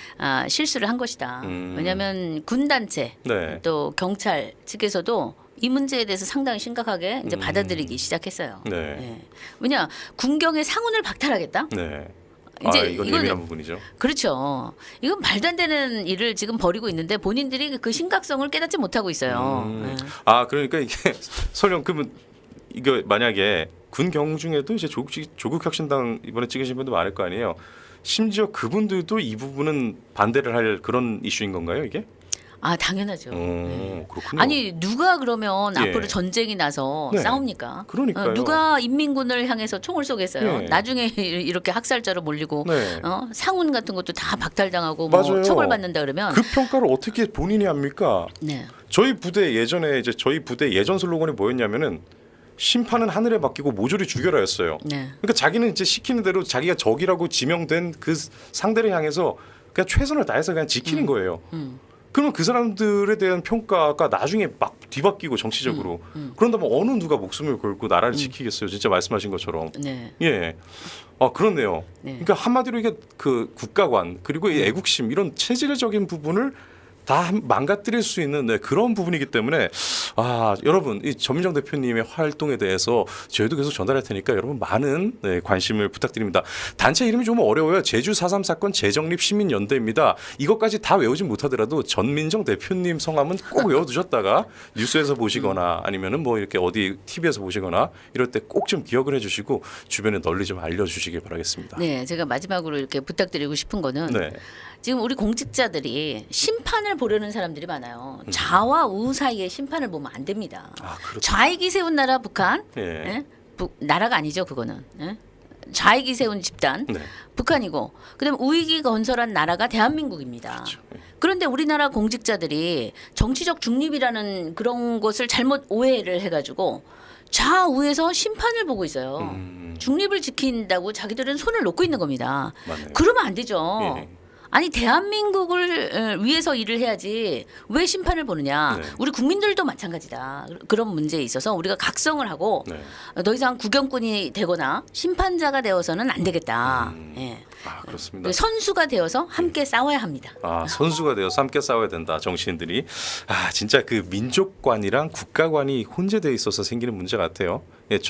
실수를 한 것이다. 왜냐하면 군 단체 네. 또 경찰 측에서도 이 문제에 대해서 상당히 심각하게 이제 받아들이기 시작했어요. 네. 예. 왜냐 군경의 상훈을 박탈하겠다. 네. 이제 이건 이거는- 예민한 부분이죠. 그렇죠. 이건 말도 안 되는 일을 지금 벌이고 있는데 본인들이 그 심각성을 깨닫지 못하고 있어요. 예. 그러니까 이게 설령 그러면 이거 만약에 군 경중에도 이제 조국 혁신당 이번에 찍으신 분도 많을 거 아니에요. 심지어 그분들도 이 부분은 반대를 할 그런 이슈인 건가요, 이게? 당연하죠. 그렇군요. 아니 누가 그러면 예. 앞으로 전쟁이 나서 네. 싸웁니까? 그러니까요. 누가 인민군을 향해서 총을 쏘겠어요? 예. 나중에 이렇게 학살자로 몰리고 네. 상훈 같은 것도 다 박탈당하고 뭐 맞아요. 처벌받는다 그러면 그 평가를 어떻게 본인이 합니까? 네. 저희 부대 예전 슬로건이 뭐였냐면은 심판은 하늘에 맡기고 모조리 죽여라였어요. 네. 그러니까 자기는 이제 시키는 대로 자기가 적이라고 지명된 그 상대를 향해서 그냥 최선을 다해서 그냥 지키는 거예요. 그러면 그 사람들에 대한 평가가 나중에 막 뒤바뀌고 정치적으로 그런다면 어느 누가 목숨을 걸고 나라를 지키겠어요? 진짜 말씀하신 것처럼. 네. 예. 그렇네요. 네. 그러니까 한마디로 이게 그 국가관 그리고 이 애국심 이런 체질적인 부분을 다 망가뜨릴 수 있는 그런 부분이기 때문에 여러분 이 전민정 대표님의 활동에 대해서 저희도 계속 전달할 테니까 여러분 많은 관심을 부탁드립니다. 단체 이름이 좀 어려워요. 제주 4.3 사건 재정립 시민연대입니다. 이것까지 다 외우진 못하더라도 전민정 대표님 성함은 꼭 외워두셨다가 뉴스에서 보시거나 아니면은 뭐 이렇게 어디 TV에서 보시거나 이럴 때 꼭 좀 기억을 해주시고 주변에 널리 좀 알려주시길 바라겠습니다. 네, 제가 마지막으로 이렇게 부탁드리고 싶은 거는 네. 지금 우리 공직자들이 심판을 보려는 사람들이 많아요. 좌와 우 사이에 심판을 보면 안 됩니다. 그렇죠. 좌익이 세운 나라 북한, 예. 예? 나라가 아니죠 그거는. 예? 좌익이 세운 집단, 네. 북한이고 그다음에 우익이 건설한 나라가 대한민국입니다. 그렇죠. 예. 그런데 우리나라 공직자들이 정치적 중립이라는 그런 것을 잘못 오해를 해가지고 좌우에서 심판을 보고 있어요. 중립을 지킨다고 자기들은 손을 놓고 있는 겁니다. 맞네요. 그러면 안 되죠. 예. 아니 대한민국을 위해서 일을 해야지 왜 심판을 보느냐. 네. 우리 국민들도 마찬가지다. 그런 문제에 있어서 우리가 각성을 하고 네. 더 이상 구경꾼이 되거나 심판자가 되어서는 안 되겠다. 예. 그렇습니다. 선수가 되어서 함께 싸워야 합니다. 선수가 되어서 함께 싸워야 된다. 정치인들이 진짜 그 민족관이랑 국가관이 혼재되어 있어서 생기는 문제 같아요. 예,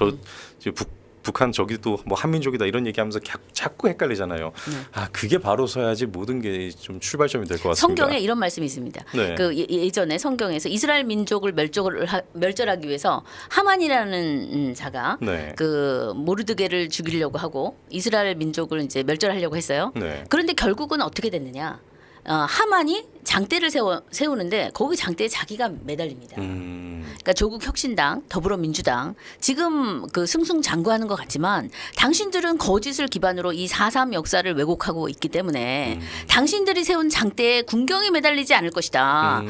북한 저기도 뭐 한민족이다 이런 얘기하면서 자꾸 헷갈리잖아요. 그게 바로 서야지 모든 게 좀 출발점이 될 것 같습니다. 성경에 이런 말씀이 있습니다. 네. 그 예전에 성경에서 이스라엘 민족을 멸절하기 위해서 하만이라는 자가 네. 그 모르드게를 죽이려고 하고 이스라엘 민족을 이제 멸절하려고 했어요. 네. 그런데 결국은 어떻게 됐느냐? 하만이 장대를 세우는데 거기 장대에 자기가 매달립니다. 그러니까 조국 혁신당, 더불어민주당 지금 그 승승장구하는 것 같지만 당신들은 거짓을 기반으로 이 4.3 역사를 왜곡하고 있기 때문에 당신들이 세운 장대에 군경이 매달리지 않을 것이다.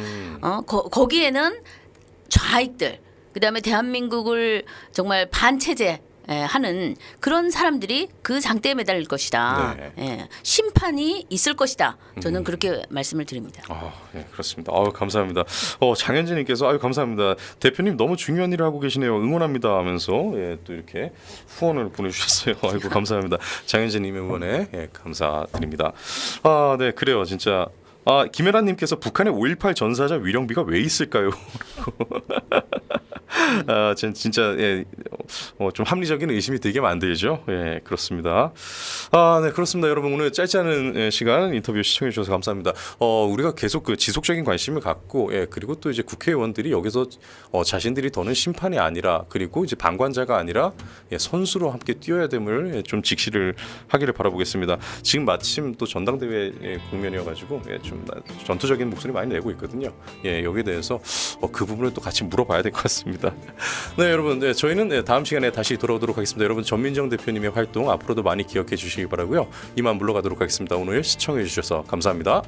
거기에는 좌익들, 그다음에 대한민국을 정말 반체제 하는 그런 사람들이 그 장대에 매달릴 것이다. 네. 예, 심판이 있을 것이다. 저는 그렇게 말씀을 드립니다. 네, 그렇습니다. 감사합니다. 장현진님께서 감사합니다. 대표님 너무 중요한 일을 하고 계시네요. 응원합니다 하면서 또 이렇게 후원을 보내주셨어요. 아이고 감사합니다. 장현진님 응원에 감사드립니다. 네 그래요 진짜. 김혜란님께서 북한의 5.18 전사자 위령비가 왜 있을까요? 진짜 예, 좀 합리적인 의심이 되게 만들죠. 예, 그렇습니다. 네, 그렇습니다. 여러분 오늘 짧지 않은 시간 인터뷰 시청해 주셔서 감사합니다. 우리가 계속 그 지속적인 관심을 갖고, 예, 그리고 또 이제 국회의원들이 여기서 자신들이 더는 심판이 아니라, 그리고 이제 방관자가 아니라 예, 선수로 함께 뛰어야 됨을 예, 좀 직시를 하기를 바라보겠습니다. 지금 마침 또 전당대회 국면이어가지고 예, 좀 전투적인 목소리 많이 내고 있거든요. 예, 여기에 대해서 그 부분을 또 같이 물어봐야 될 것 같습니다. 네, 여러분, 네, 저희는 네, 다음 시간에 다시 돌아오도록 하겠습니다. 여러분, 전민정 대표님의 활동 앞으로도 많이 기억해 주시기 바라고요. 이만 물러가도록 하겠습니다. 오늘 시청해 주셔서 감사합니다.